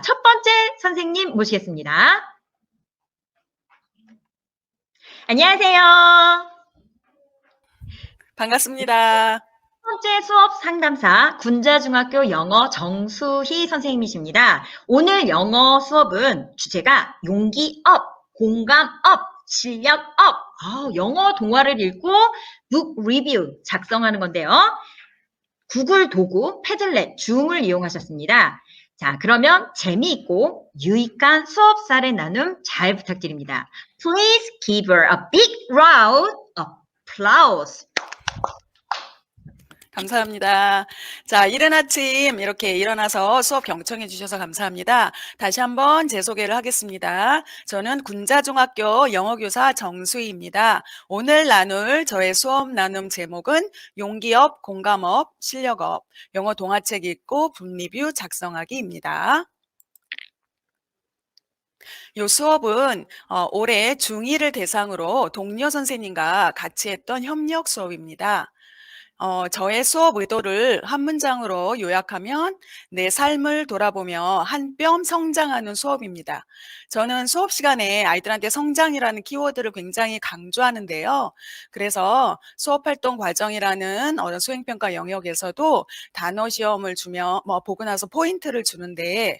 첫 번째 선생님 모시겠습니다. 안녕하세요. 반갑습니다. 첫 번째 수업 상담사 군자중학교 영어 정수희 선생님이십니다. 오늘 영어 수업은 주제가 용기 업, 공감 업, 실력 업. 영어 동화를 읽고 북 리뷰 작성하는 건데요. 구글 도구 패들렛 줌을 이용하셨습니다. 자, 그러면 재미있고 유익한 수업 사례 나눔 잘 부탁드립니다. Please give her a big round of applause. 감사합니다. 자, 이른 아침 이렇게 일어나서 수업 경청해 주셔서 감사합니다. 다시 한번 제 소개를 하겠습니다. 저는 군자중학교 영어교사 정수희입니다. 오늘 나눌 저의 수업 나눔 제목은 용기업, 공감업, 실력업, 영어 동화책 읽고 북리뷰 작성하기입니다. 이 수업은 올해 중2를 대상으로 동료 선생님과 같이 했던 협력 수업입니다. 저의 수업 의도를 한 문장으로 요약하면 내 삶을 돌아보며 한 뼘 성장하는 수업입니다. 저는 수업 시간에 아이들한테 성장이라는 키워드를 굉장히 강조하는데요. 그래서 수업 활동 과정이라는 수행평가 영역에서도 단어 시험을 주며 보고 나서 포인트를 주는데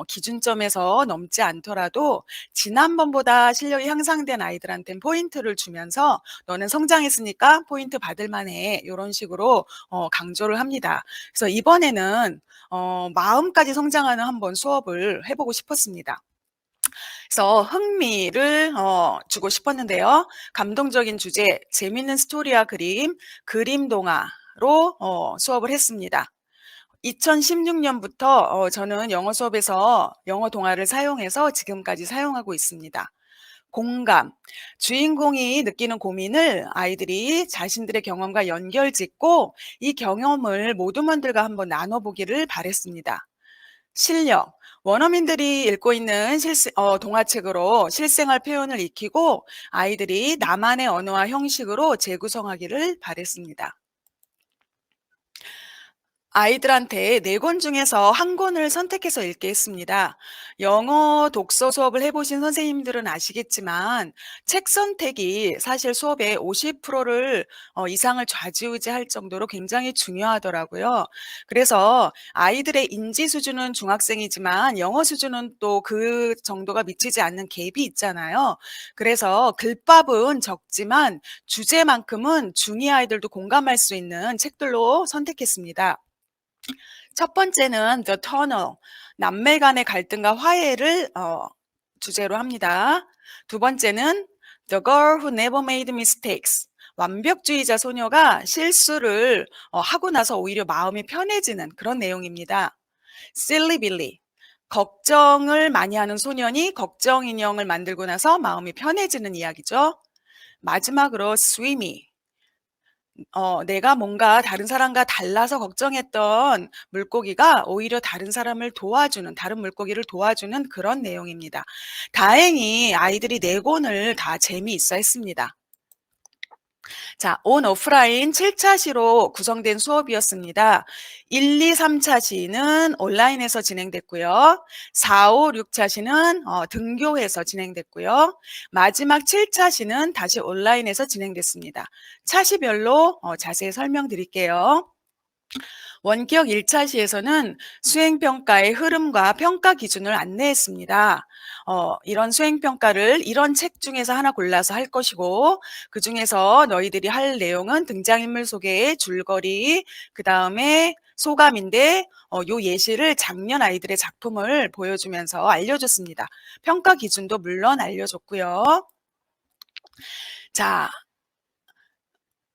기준점에서 넘지 않더라도 지난번보다 실력이 향상된 아이들한테는 포인트를 주면서 너는 성장했으니까 포인트 받을 만해. 이런 식으로 강조를 합니다. 그래서 이번에는 마음까지 성장하는 한번 수업을 해보고 싶었습니다. 그래서 흥미를 주고 싶었는데요. 감동적인 주제, 재밌는 스토리와 그림 동화로 수업을 했습니다. 2016년부터 저는 영어 수업에서 영어 동화를 사용해서 지금까지 사용하고 있습니다. 공감, 주인공이 느끼는 고민을 아이들이 자신들의 경험과 연결짓고 이 경험을 모두분들과 한번 나눠보기를 바랬습니다. 실력, 원어민들이 읽고 있는 동화책으로 실생활 표현을 익히고 아이들이 나만의 언어와 형식으로 재구성하기를 바랬습니다. 아이들한테 4권 중에서 한 권을 선택해서 읽게 했습니다. 영어 독서 수업을 해보신 선생님들은 아시겠지만 책 선택이 사실 수업의 50%를 이상을 좌지우지할 정도로 굉장히 중요하더라고요. 그래서 아이들의 인지 수준은 중학생이지만 영어 수준은 또 그 정도가 미치지 않는 갭이 있잖아요. 그래서 글밥은 적지만 주제만큼은 중2 아이들도 공감할 수 있는 책들로 선택했습니다. 첫 번째는 The Tunnel, 남매 간의 갈등과 화해를 주제로 합니다. 두 번째는 The Girl Who Never Made Mistakes, 완벽주의자 소녀가 실수를 하고 나서 오히려 마음이 편해지는 그런 내용입니다. Silly Billy, 걱정을 많이 하는 소년이 걱정 인형을 만들고 나서 마음이 편해지는 이야기죠. 마지막으로 Swimmy, 내가 뭔가 다른 사람과 달라서 걱정했던 물고기가 오히려 다른 물고기를 도와주는 그런 내용입니다. 다행히 아이들이 4권을 다 재미있어 했습니다. 자, 온 오프라인 7차 시로 구성된 수업이었습니다. 1, 2, 3차 시는 온라인에서 진행됐고요. 4, 5, 6차 시는 등교해서 진행됐고요. 마지막 7차 시는 다시 온라인에서 진행됐습니다. 차시별로 자세히 설명드릴게요. 원격 1차 시에서는 수행평가의 흐름과 평가 기준을 안내했습니다. 이런 수행평가를 이런 책 중에서 하나 골라서 할 것이고 그 중에서 너희들이 할 내용은 등장인물 소개, 줄거리, 그 다음에 소감인데 요 예시를 작년 아이들의 작품을 보여주면서 알려줬습니다. 평가 기준도 물론 알려줬고요. 자,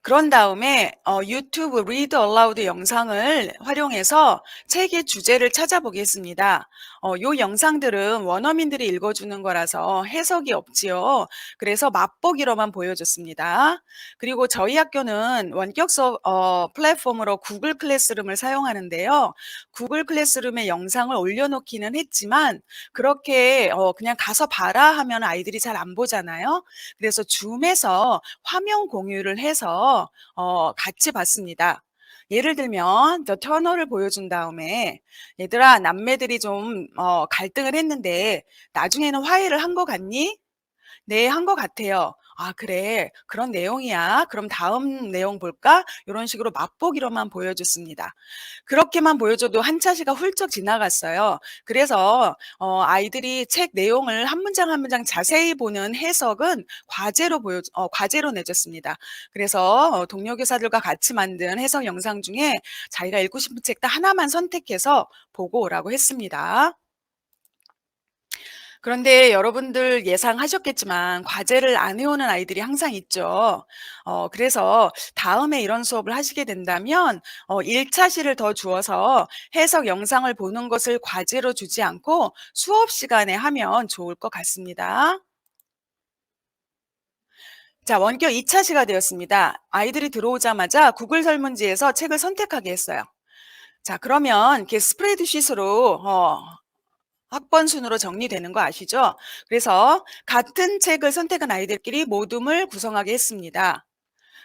그런 다음에 유튜브 Read Aloud 영상을 활용해서 책의 주제를 찾아보겠습니다. 요 영상들은 원어민들이 읽어주는 거라서 해석이 없지요. 그래서 맛보기로만 보여줬습니다. 그리고 저희 학교는 원격 수업 플랫폼으로 구글 클래스룸을 사용하는데요. 구글 클래스룸에 영상을 올려놓기는 했지만 그렇게 그냥 가서 봐라 하면 아이들이 잘 안 보잖아요. 그래서 줌에서 화면 공유를 해서 같이 봤습니다. 예를 들면 The 터널을 보여준 다음에 얘들아 남매들이 좀 갈등을 했는데 나중에는 화해를 한 것 같니? 네, 한 것 같아요. 아, 그래. 그런 내용이야. 그럼 다음 내용 볼까? 이런 식으로 맛보기로만 보여줬습니다. 그렇게만 보여줘도 한 차시가 훌쩍 지나갔어요. 그래서 아이들이 책 내용을 한 문장 한 문장 자세히 보는 해석은 과제로 내줬습니다. 그래서 동료 교사들과 같이 만든 해석 영상 중에 자기가 읽고 싶은 책 딱 하나만 선택해서 보고 오라고 했습니다. 그런데 여러분들 예상하셨겠지만 과제를 안 해오는 아이들이 항상 있죠. 그래서 다음에 이런 수업을 하시게 된다면 1차 시를 더 주어서 해석 영상을 보는 것을 과제로 주지 않고 수업 시간에 하면 좋을 것 같습니다. 자, 원격 2차 시가 되었습니다. 아이들이 들어오자마자 구글 설문지에서 책을 선택하게 했어요. 자, 그러면 이렇게 스프레드शी트로 학번 순으로 정리되는 거 아시죠? 그래서 같은 책을 선택한 아이들끼리 모둠을 구성하게 했습니다.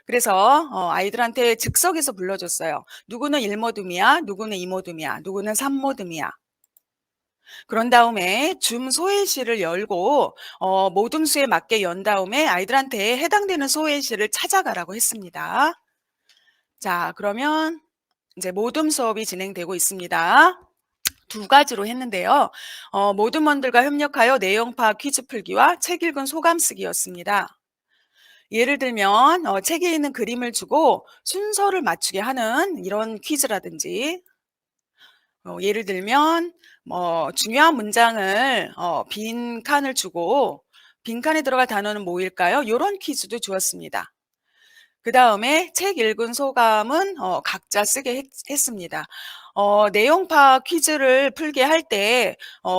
그래서 아이들한테 즉석에서 불러줬어요. 누구는 1모둠이야, 누구는 2모둠이야, 누구는 3모둠이야. 그런 다음에 줌 소회실을 열고 모둠 수에 맞게 연 다음에 아이들한테 해당되는 소회실을 찾아가라고 했습니다. 자, 그러면 이제 모둠 수업이 진행되고 있습니다. 두 가지로 했는데요. 모둠원들과 협력하여 내용 파악 퀴즈 풀기와 책 읽은 소감 쓰기였습니다. 예를 들면 책에 있는 그림을 주고 순서를 맞추게 하는 이런 퀴즈라든지 예를 들면 중요한 문장을 빈 칸을 주고 빈 칸에 들어갈 단어는 뭐일까요? 이런 퀴즈도 주었습니다. 그 다음에 책 읽은 소감은 각자 쓰게 했습니다. 내용 파악 퀴즈를 풀게 할 때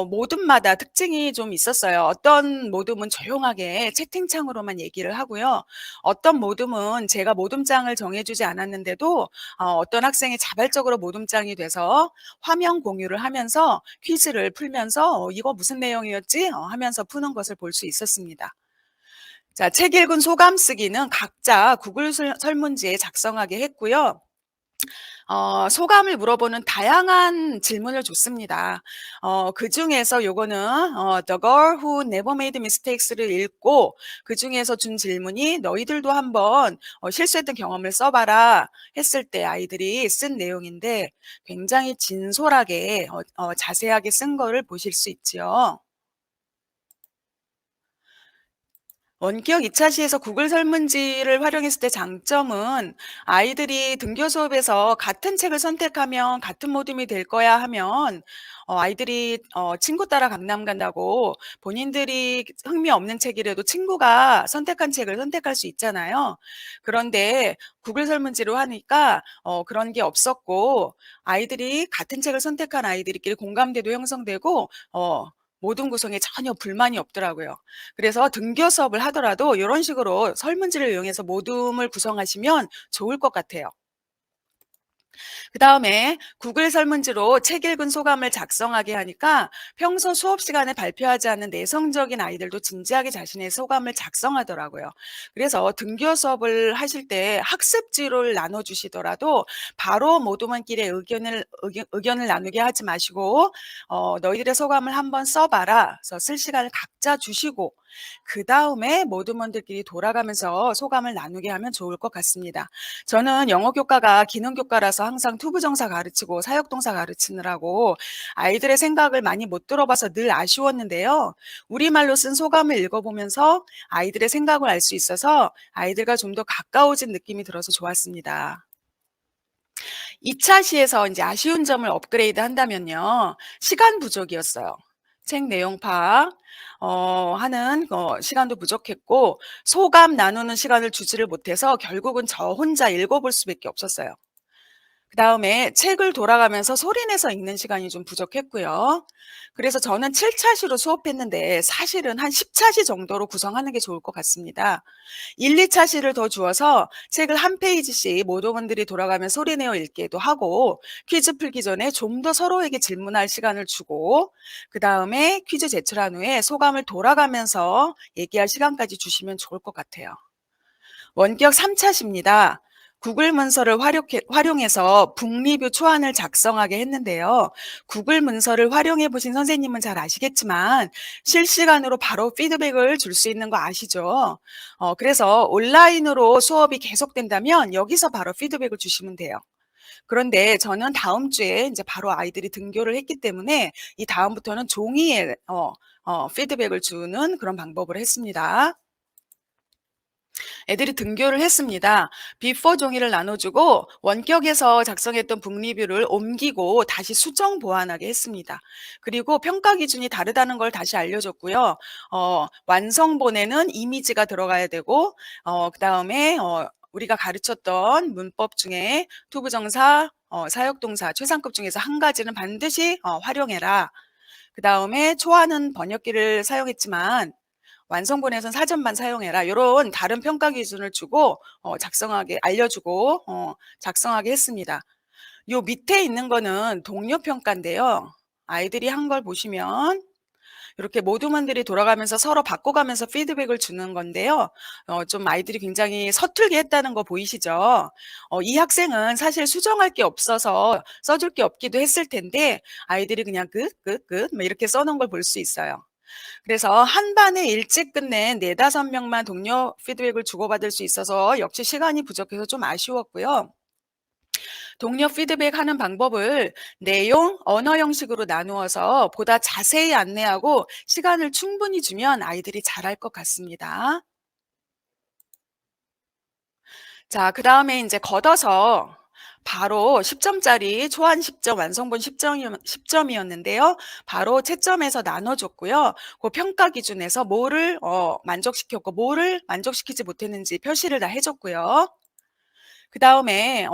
모둠마다 특징이 좀 있었어요. 어떤 모둠은 조용하게 채팅창으로만 얘기를 하고요. 어떤 모둠은 제가 모둠장을 정해주지 않았는데도 어떤 학생이 자발적으로 모둠장이 돼서 화면 공유를 하면서 퀴즈를 풀면서 이거 무슨 내용이었지? 하면서 푸는 것을 볼 수 있었습니다. 자, 책 읽은 소감 쓰기는 각자 구글 설문지에 작성하게 했고요. 소감을 물어보는 다양한 질문을 줬습니다. 그 중에서 요거는 The Girl Who Never Made Mistakes를 읽고 그 중에서 준 질문이 너희들도 한번 실수했던 경험을 써봐라 했을 때 아이들이 쓴 내용인데 굉장히 진솔하게 자세하게 쓴 거를 보실 수 있지요. 원격 2차 시에서 구글 설문지를 활용했을 때 장점은 아이들이 등교 수업에서 같은 책을 선택하면 같은 모둠이 될 거야 하면 아이들이 친구 따라 강남 간다고 본인들이 흥미없는 책이라도 친구가 선택한 책을 선택할 수 있잖아요. 그런데 구글 설문지로 하니까 그런 게 없었고 아이들이 같은 책을 선택한 아이들끼리 공감대도 형성되고 모든 구성에 전혀 불만이 없더라고요. 그래서 등교 수업을 하더라도 이런 식으로 설문지를 이용해서 모둠을 구성하시면 좋을 것 같아요. 그 다음에 구글 설문지로 책 읽은 소감을 작성하게 하니까 평소 수업 시간에 발표하지 않는 내성적인 아이들도 진지하게 자신의 소감을 작성하더라고요. 그래서 등교 수업을 하실 때 학습지를 나눠주시더라도 바로 모두만끼리 의견을 나누게 하지 마시고 너희들의 소감을 한번 써봐라. 그래서 쓸 시간을 각자 주시고 그 다음에 모두먼들끼리 돌아가면서 소감을 나누게 하면 좋을 것 같습니다. 저는 영어 교과가 기능 교과라서 항상 투부정사 가르치고 사역동사 가르치느라고 아이들의 생각을 많이 못 들어봐서 늘 아쉬웠는데요. 우리말로 쓴 소감을 읽어보면서 아이들의 생각을 알 수 있어서 아이들과 좀 더 가까워진 느낌이 들어서 좋았습니다. 2차 시에서 이제 아쉬운 점을 업그레이드 한다면요. 시간 부족이었어요. 책 내용 파악 하는 시간도 부족했고 소감 나누는 시간을 주지를 못해서 결국은 저 혼자 읽어볼 수밖에 없었어요. 그 다음에 책을 돌아가면서 소리내서 읽는 시간이 좀 부족했고요. 그래서 저는 7차 시로 수업했는데 사실은 한 10차 시 정도로 구성하는 게 좋을 것 같습니다. 1, 2차 시를 더 주어서 책을 한 페이지씩 모두분들이 돌아가면 소리내어 읽기도 하고 퀴즈 풀기 전에 좀 더 서로에게 질문할 시간을 주고 그 다음에 퀴즈 제출한 후에 소감을 돌아가면서 얘기할 시간까지 주시면 좋을 것 같아요. 원격 3차 시입니다. 구글 문서를 활용해서 북리뷰 초안을 작성하게 했는데요. 구글 문서를 활용해 보신 선생님은 잘 아시겠지만 실시간으로 바로 피드백을 줄 수 있는 거 아시죠? 그래서 온라인으로 수업이 계속된다면 여기서 바로 피드백을 주시면 돼요. 그런데 저는 다음 주에 이제 바로 아이들이 등교를 했기 때문에 이 다음부터는 종이에 피드백을 주는 그런 방법을 했습니다. 애들이 등교를 했습니다. 비포 종이를 나눠주고 원격에서 작성했던 북리뷰를 옮기고 다시 수정 보완하게 했습니다. 그리고 평가 기준이 다르다는 걸 다시 알려줬고요. 완성본에는 이미지가 들어가야 되고 그다음에 우리가 가르쳤던 문법 중에 투부정사, 사역동사, 최상급 중에서 한 가지는 반드시 활용해라. 그다음에 초안은 번역기를 사용했지만 완성본에선 사전만 사용해라. 요런 다른 평가 기준을 주고 작성하게 알려주고 작성하게 했습니다. 요 밑에 있는 거는 동료 평가인데요. 아이들이 한 걸 보시면 이렇게 모두만들이 돌아가면서 서로 바꿔가면서 피드백을 주는 건데요. 좀 아이들이 굉장히 서툴게 했다는 거 보이시죠? 이 학생은 사실 수정할 게 없어서 써줄 게 없기도 했을 텐데 아이들이 그냥 끝 뭐 이렇게 써놓은 걸 볼 수 있어요. 그래서 한 반에 일찍 끝낸 4-5명만 동료 피드백을 주고받을 수 있어서 역시 시간이 부족해서 좀 아쉬웠고요. 동료 피드백하는 방법을 내용, 언어 형식으로 나누어서 보다 자세히 안내하고 시간을 충분히 주면 아이들이 잘할 것 같습니다. 자, 그다음에 이제 걷어서 바로 10점짜리 초안 10점, 완성본 10점이었는데요. 바로 채점해서 나눠줬고요. 그 평가 기준에서 뭐를 만족시켰고 뭐를 만족시키지 못했는지 표시를 다 해줬고요. 그다음에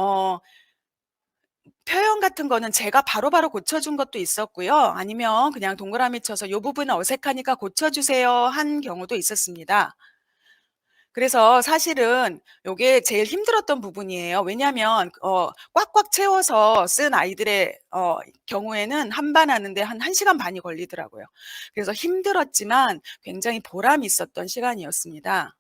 표현 같은 거는 제가 바로바로 고쳐준 것도 있었고요. 아니면 그냥 동그라미 쳐서 이 부분은 어색하니까 고쳐주세요 한 경우도 있었습니다. 그래서 사실은 요게 제일 힘들었던 부분이에요. 왜냐하면 꽉꽉 채워서 쓴 아이들의 경우에는 한 반 하는데 한 1시간 반이 걸리더라고요. 그래서 힘들었지만 굉장히 보람이 있었던 시간이었습니다.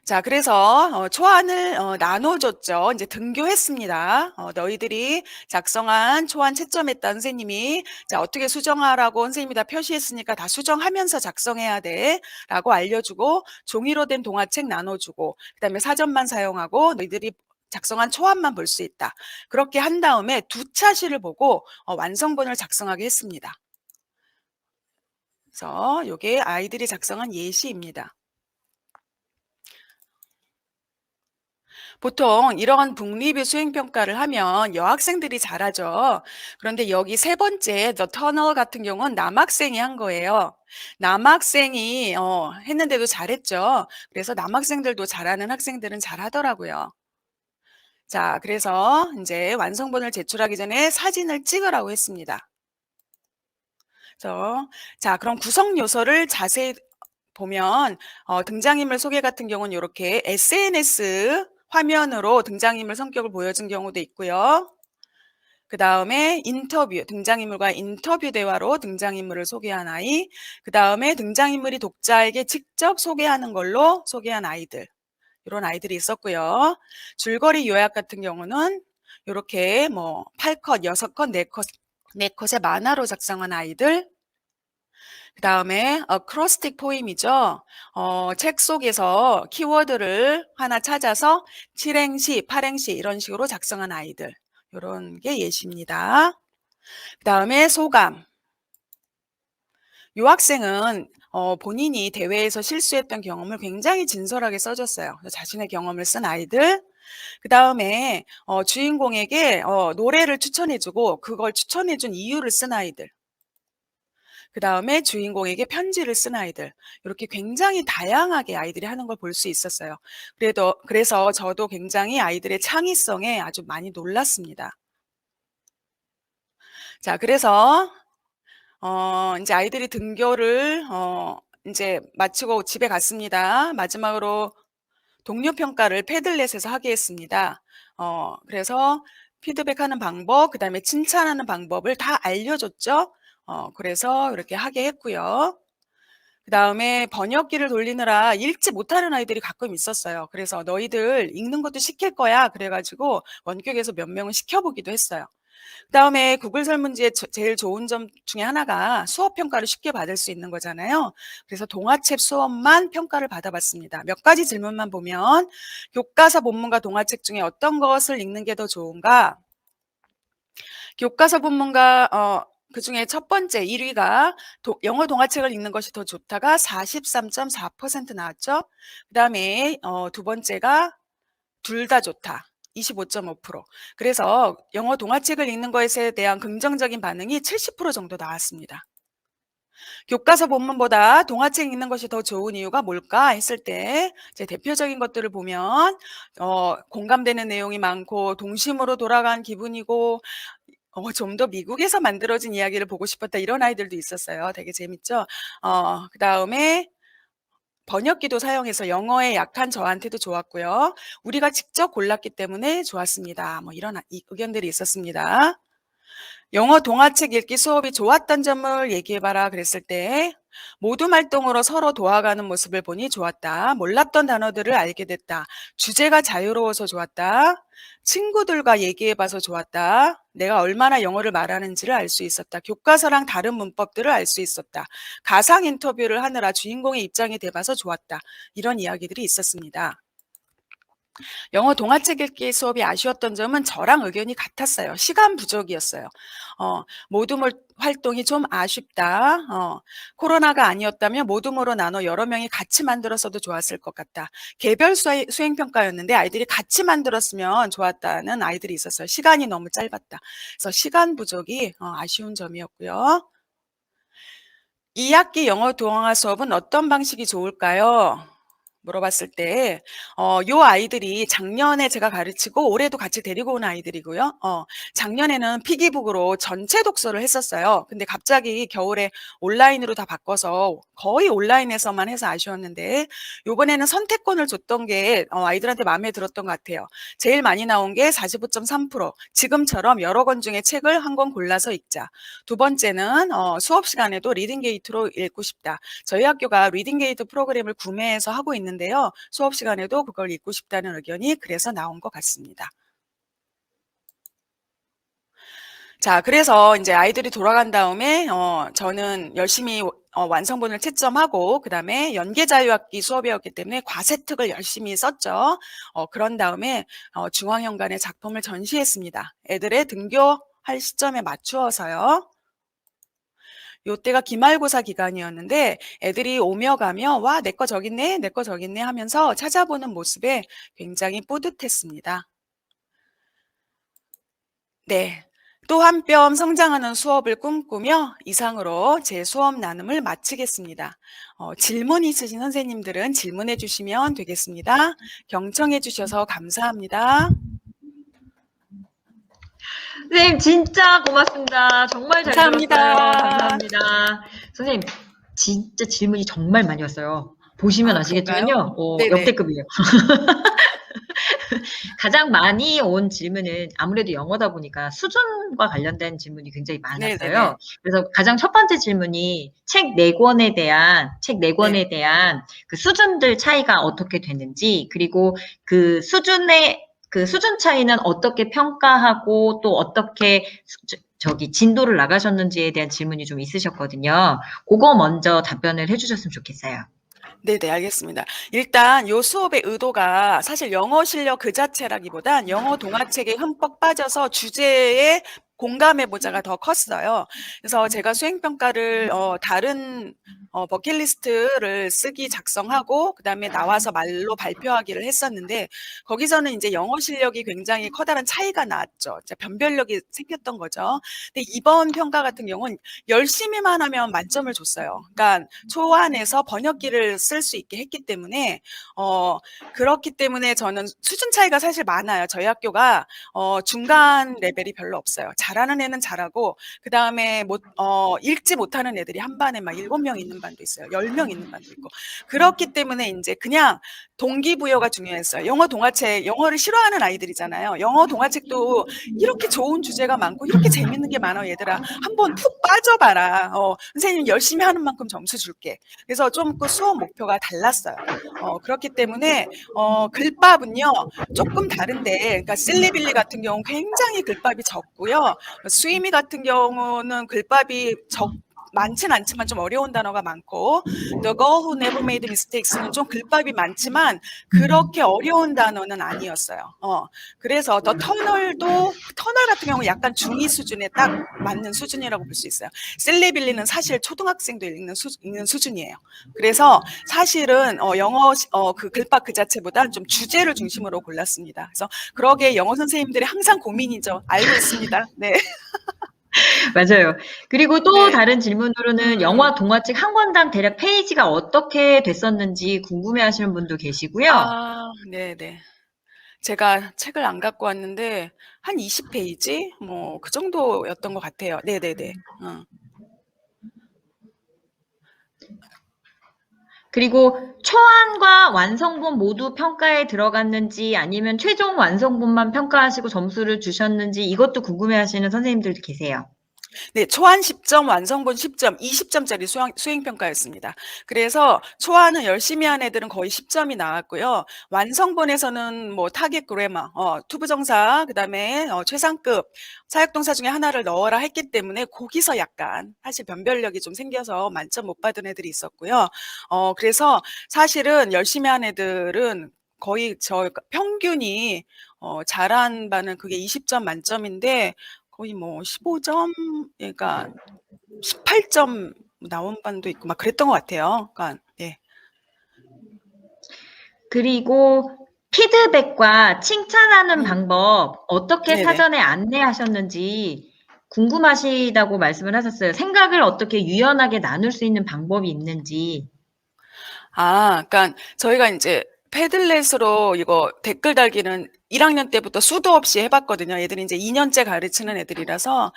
자, 그래서 초안을 나눠줬죠. 이제 등교했습니다. 너희들이 작성한 초안 채점했다 선생님이 자 어떻게 수정하라고 선생님이 다 표시했으니까 다 수정하면서 작성해야 돼라고 알려주고 종이로 된 동화책 나눠주고 그다음에 사전만 사용하고 너희들이 작성한 초안만 볼 수 있다. 그렇게 한 다음에 두 차시를 보고 완성본을 작성하게 했습니다. 그래서 이게 아이들이 작성한 예시입니다. 보통 이러한 북리뷰 수행평가를 하면 여학생들이 잘하죠. 그런데 여기 세 번째 The Tunnel 같은 경우는 남학생이 한 거예요. 남학생이 했는데도 잘했죠. 그래서 남학생들도 잘하는 학생들은 잘하더라고요. 자, 그래서 이제 완성본을 제출하기 전에 사진을 찍으라고 했습니다. 그래서 자, 그럼 구성 요소를 자세히 보면 등장인물 소개 같은 경우는 이렇게 SNS 화면으로 등장인물 성격을 보여준 경우도 있고요. 그 다음에 인터뷰, 등장인물과 인터뷰 대화로 등장인물을 소개한 아이, 그 다음에 등장인물이 독자에게 직접 소개하는 걸로 소개한 아이들, 이런 아이들이 있었고요. 줄거리 요약 같은 경우는 이렇게 뭐 8컷, 6컷, 4컷의 만화로 작성한 아이들, 그 다음에 어크로스틱 포임이죠. 책 속에서 키워드를 하나 찾아서 7행시, 8행시 이런 식으로 작성한 아이들. 이런 게 예시입니다. 그 다음에 소감. 요 학생은 본인이 대회에서 실수했던 경험을 굉장히 진솔하게 써줬어요. 자신의 경험을 쓴 아이들. 그 다음에 주인공에게 노래를 추천해주고 그걸 추천해준 이유를 쓴 아이들. 그 다음에 주인공에게 편지를 쓴 아이들. 이렇게 굉장히 다양하게 아이들이 하는 걸 볼 수 있었어요. 그래서 저도 굉장히 아이들의 창의성에 아주 많이 놀랐습니다. 자, 그래서 이제 아이들이 등교를 이제 마치고 집에 갔습니다. 마지막으로 동료 평가를 패들렛에서 하게 했습니다. 그래서 피드백하는 방법, 그 다음에 칭찬하는 방법을 다 알려줬죠. 그래서 이렇게 하게 했고요. 그다음에 번역기를 돌리느라 읽지 못하는 아이들이 가끔 있었어요. 그래서 "너희들 읽는 것도 시킬 거야." 그래 가지고 원격에서 몇 명을 시켜보기도 했어요. 그다음에 구글 설문지의 제일 좋은 점 중에 하나가 수업 평가를 쉽게 받을 수 있는 거잖아요. 그래서 동화책 수업만 평가를 받아봤습니다. 몇 가지 질문만 보면 교과서 본문과 동화책 중에 어떤 것을 읽는 게 더 좋은가? 교과서 본문과 그중에 첫 번째 1위가 영어 동화책을 읽는 것이 더 좋다가 43.4% 나왔죠. 그다음에 두 번째가 둘 다 좋다. 25.5%. 그래서 영어 동화책을 읽는 것에 대한 긍정적인 반응이 70% 정도 나왔습니다. 교과서 본문보다 동화책 읽는 것이 더 좋은 이유가 뭘까 했을 때 이제 대표적인 것들을 보면 공감되는 내용이 많고 동심으로 돌아간 기분이고 좀 더 미국에서 만들어진 이야기를 보고 싶었다 이런 아이들도 있었어요. 되게 재밌죠? 그다음에 번역기도 사용해서 영어에 약한 저한테도 좋았고요. 우리가 직접 골랐기 때문에 좋았습니다. 뭐 이런 의견들이 있었습니다. 영어 동화책 읽기 수업이 좋았던 점을 얘기해봐라 그랬을 때 모둠 활동으로 서로 도와가는 모습을 보니 좋았다. 몰랐던 단어들을 알게 됐다. 주제가 자유로워서 좋았다. 친구들과 얘기해봐서 좋았다. 내가 얼마나 영어를 말하는지를 알 수 있었다. 교과서랑 다른 문법들을 알 수 있었다. 가상 인터뷰를 하느라 주인공의 입장이 돼봐서 좋았다. 이런 이야기들이 있었습니다. 영어 동화책 읽기 수업이 아쉬웠던 점은 저랑 의견이 같았어요. 시간 부족이었어요. 모둠 활동이 좀 아쉽다. 코로나가 아니었다면 모둠으로 나눠 여러 명이 같이 만들었어도 좋았을 것 같다. 개별 수행평가였는데 아이들이 같이 만들었으면 좋았다는 아이들이 있었어요. 시간이 너무 짧았다. 그래서 시간 부족이 아쉬운 점이었고요. 2학기 영어 동화 수업은 어떤 방식이 좋을까요? 물어봤을 때, 요 아이들이 작년에 제가 가르치고 올해도 같이 데리고 온 아이들이고요. 작년에는 피기북으로 전체 독서를 했었어요. 근데 갑자기 겨울에 온라인으로 다 바꿔서 거의 온라인에서만 해서 아쉬웠는데, 요번에는 선택권을 줬던 게 아이들한테 마음에 들었던 것 같아요. 제일 많이 나온 게 45.3%. 지금처럼 여러 권 중에 책을 한 권 골라서 읽자. 두 번째는 수업 시간에도 리딩 게이트로 읽고 싶다. 저희 학교가 리딩 게이트 프로그램을 구매해서 하고 있는데요. 수업 시간에도 그걸 읽고 싶다는 의견이 그래서 나온 것 같습니다. 자, 그래서 이제 아이들이 돌아간 다음에 저는 열심히 완성본을 채점하고 그다음에 연계자유학기 수업이었기 때문에 과세특을 열심히 썼죠. 그런 다음에 중앙연간에 작품을 전시했습니다. 애들의 등교할 시점에 맞추어서요. 요때가 기말고사 기간이었는데 애들이 오며 가며 와, 내 거 저기 있네, 내 거 저기 있네 하면서 찾아보는 모습에 굉장히 뿌듯했습니다. 네. 또 한 뼘 성장하는 수업을 꿈꾸며 이상으로 제 수업 나눔을 마치겠습니다. 질문 있으신 선생님들은 질문해 주시면 되겠습니다. 경청해 주셔서 감사합니다. 선생님 진짜 고맙습니다. 정말 잘 감사합니다. 들었어요. 감사합니다. 선생님 진짜 질문이 정말 많이 왔어요. 보시면 그런가요? 아시겠지만요. 네네. 역대급이에요. 가장 많이 온 질문은 아무래도 영어다 보니까 수준과 관련된 질문이 굉장히 네네네. 많았어요. 그래서 가장 첫 번째 질문이 책 4권에 네. 대한 그 수준들 차이가 어떻게 되는지, 그리고 그 수준 차이는 어떻게 평가하고 또 어떻게 진도를 나가셨는지에 대한 질문이 좀 있으셨거든요. 그거 먼저 답변을 해주셨으면 좋겠어요. 네네, 알겠습니다. 일단 요 수업의 의도가 사실 영어 실력 그 자체라기보단 영어 동화책에 흠뻑 빠져서 주제에 공감해보자가 더 컸어요. 그래서 제가 수행평가를 다른 버킷리스트를 작성하고 그다음에 나와서 말로 발표하기를 했었는데 거기서는 이제 영어 실력이 굉장히 커다란 차이가 났죠. 이제 변별력이 생겼던 거죠. 근데 이번 평가 같은 경우는 열심히만 하면 만점을 줬어요. 그러니까 초안에서 번역기를 쓸 수 있게 했기 때문에 그렇기 때문에 저는 수준 차이가 사실 많아요. 저희 학교가 중간 레벨이 별로 없어요. 잘하는 애는 잘하고 그다음에 읽지 못하는 애들이 한 반에 막 7명 있는 반도 있어요. 10명 있는 반도 있고. 그렇기 때문에 인제 그냥 동기부여가 중요했어요. 영어 동화책, 영어를 싫어하는 아이들이잖아요. 영어 동화책도 이렇게 좋은 주제가 많고 이렇게 재밌는 게 많아 얘들아. 한번 푹 빠져봐라. 선생님 열심히 하는 만큼 점수 줄게. 그래서 좀 그 수업 목표가 달랐어요. 그렇기 때문에 글밥은요 조금 다른데, 그러니까 실리빌리 같은 경우는 굉장히 글밥이 적고요. 스위미 같은 경우는 글밥이 많진 않지만 좀 어려운 단어가 많고, The Girl Who Never Made Mistakes는 좀 글밥이 많지만 그렇게 어려운 단어는 아니었어요. 그래서 더 터널 같은 경우는 약간 중2 수준에 딱 맞는 수준이라고 볼 수 있어요. 실리빌리는 사실 초등학생도 읽는 수준이에요. 그래서 사실은 영어 그 글밥 그 자체보다 좀 주제를 중심으로 골랐습니다. 그래서 그러게 영어 선생님들이 항상 고민이죠. 알고 있습니다. 네. 맞아요. 그리고 또 네. 다른 질문으로는 영화 동화책 한 권당 대략 페이지가 어떻게 됐었는지 궁금해하시는 분도 계시고요. 아, 네네. 제가 책을 안 갖고 왔는데 한 20페이지? 뭐 그 정도였던 것 같아요. 네네네. 그리고 초안과 완성본 모두 평가에 들어갔는지 아니면 최종 완성본만 평가하시고 점수를 주셨는지 이것도 궁금해하시는 선생님들도 계세요. 네, 초안 10점, 완성본 10점, 20점짜리 수행평가였습니다. 그래서 초안은 열심히 한 애들은 거의 10점이 나왔고요. 완성본에서는 뭐 타겟 그래머, 투부정사, 그다음에 최상급 사역동사 중에 하나를 넣어라 했기 때문에 거기서 약간 사실 변별력이 좀 생겨서 만점 못 받은 애들이 있었고요. 그래서 사실은 열심히 한 애들은 거의 평균이 잘한 바는 그게 20점 만점인데 거의 뭐 15점, 그러니까 18점 나온 반도 있고 막 그랬던 것 같아요. 그러니까 예. 그리고 피드백과 칭찬하는 음. 방법 어떻게 네네. 사전에 안내하셨는지 궁금하시다고 말씀을 하셨어요. 생각을 어떻게 유연하게 나눌 수 있는 방법이 있는지. 그러니까 저희가 인제 패들렛으로 이거 댓글 달기는 1학년 때부터 수도 없이 해 봤거든요. 애들이 인제 2년째 가르치는 애들이라서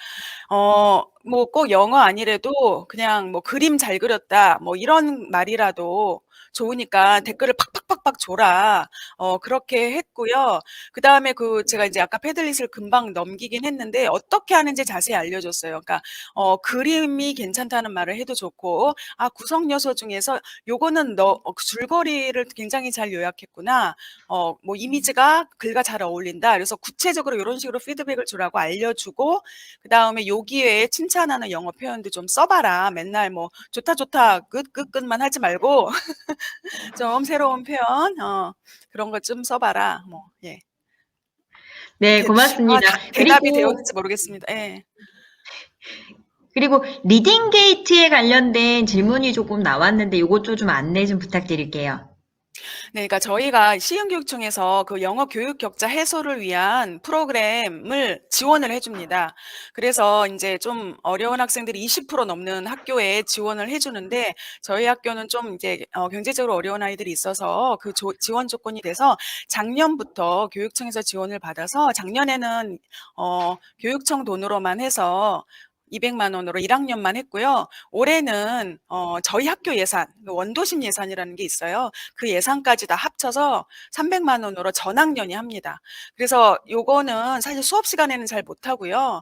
뭐 꼭 영어 아니래도 그냥 뭐 "그림 잘 그렸다." 뭐 이런 말이라도 좋으니까 댓글을 팍팍팍팍 줘라. 그렇게 했고요. 그다음에 제가 이제 아까 패들릿을 금방 넘기긴 했는데 어떻게 하는지 자세히 알려줬어요. 그러니까 그림이 괜찮다는 말을 해도 좋고, 구성 요소 중에서 요거는 그 줄거리를 굉장히 잘 요약했구나. 뭐 이미지가 글과 잘 어울린다. 그래서 구체적으로 요런 식으로 피드백을 주라고 알려주고, 그다음에 요 기회에 칭찬하는 영어 표현도 좀 써봐라. 맨날 뭐 좋다 좋다 끝만 하지 말고 좀 새로운 표현 그런 것 좀 써봐라. 뭐 예. 네, 대 다 고맙습니다. 대답이 그리고 되었는지 모르겠습니다. 예. 리딩 게이트에 관련된 질문이 조금 나왔는데 이것도 좀 안내 좀 부탁드릴게요. 네, 그러니까 저희가 시흥교육청에서 그 영어 교육 격차 해소를 위한 프로그램을 지원을 해줍니다. 그래서 이제 좀 어려운 학생들이 20% 넘는 학교에 지원을 해주는데, 저희 학교는 좀 이제 경제적으로 어려운 아이들이 있어서 그 지원 조건이 돼서 작년부터 교육청에서 지원을 받아서 작년에는 교육청 돈으로만 해서 200만 원으로 1학년만 했고요. 올해는 저희 학교 예산, 원도심 예산이라는 게 있어요. 그 예산까지 다 합쳐서 300만 원으로 전학년이 합니다. 그래서 요거는 사실 수업 시간에는 잘 못하고요.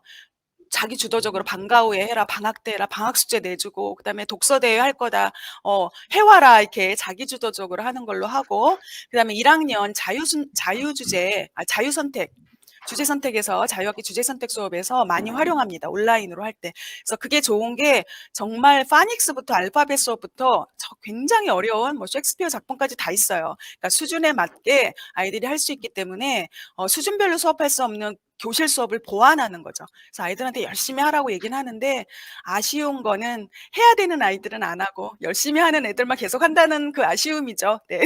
자기 주도적으로 방과 후에 해라, 방학 때 해라, 방학 숙제 내주고, 그다음에 독서 대회 할 거다, 해와라, 이렇게 자기 주도적으로 하는 걸로 하고, 그다음에 1학년 자유선택, 주제 선택에서 자유학기 주제 선택 수업에서 많이 활용합니다. 온라인으로 할 때. 그래서 그게 좋은 게 정말 파닉스부터 알파벳 수업부터 굉장히 어려운 뭐 셰익스피어 작품까지 다 있어요. 그러니까 수준에 맞게 아이들이 할 수 있기 때문에 수준별로 수업할 수 없는 교실 수업을 보완하는 거죠. 그래서 아이들한테 열심히 하라고 얘기는 하는데, 아쉬운 거는 해야 되는 아이들은 안 하고 열심히 하는 애들만 계속 한다는 그 아쉬움이죠. 네.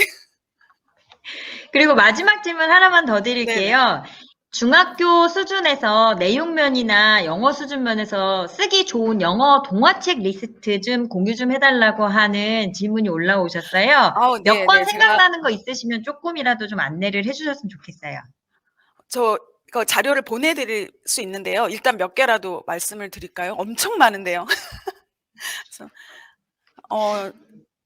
그리고 마지막 질문 하나만 더 네네. 드릴게요. 중학교 수준에서 내용면이나 영어 수준면에서 쓰기 좋은 영어 동화책 리스트 좀 공유 좀 해달라고 하는 질문이 올라오셨어요. 몇 네네. 권 생각나는 거 있으시면 조금이라도 좀 안내를 해주셨으면 좋겠어요. 그 자료를 보내드릴 수 있는데요. 일단 몇 개라도 말씀을 드릴까요? 엄청 많은데요. 그래서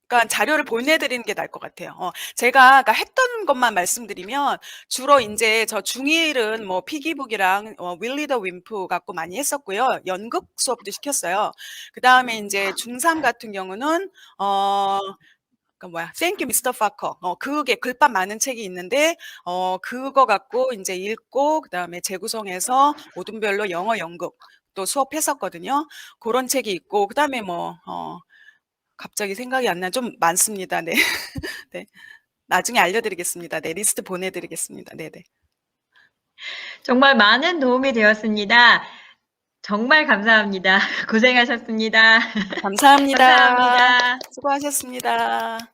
그러니까 자료를 보내드리는 게 나을 것 같아요. 제가 아까 했던 것만 말씀드리면 주로 인제 저 중1은 뭐 피기북이랑 윌리 더 윈프 갖고 많이 했었고요. 연극 수업도 시켰어요. 그다음에 인제 중3 같은 경우는 그 Thank you, Mr. Fucker. 그게 글밥 많은 책이 있는데 그거 갖고 인제 읽고 그다음에 재구성해서 모둠별로 영어 연극 또 수업했었거든요. 고런 책이 있고 그다음에 갑자기 생각이 안 좀 많습니다. 네. 네. 나중에 알려드리겠습니다. 네. 리스트 보내드리겠습니다. 네네. 정말 많은 도움이 되었습니다. 정말 감사합니다. 고생하셨습니다. 감사합니다. 감사합니다. 수고하셨습니다.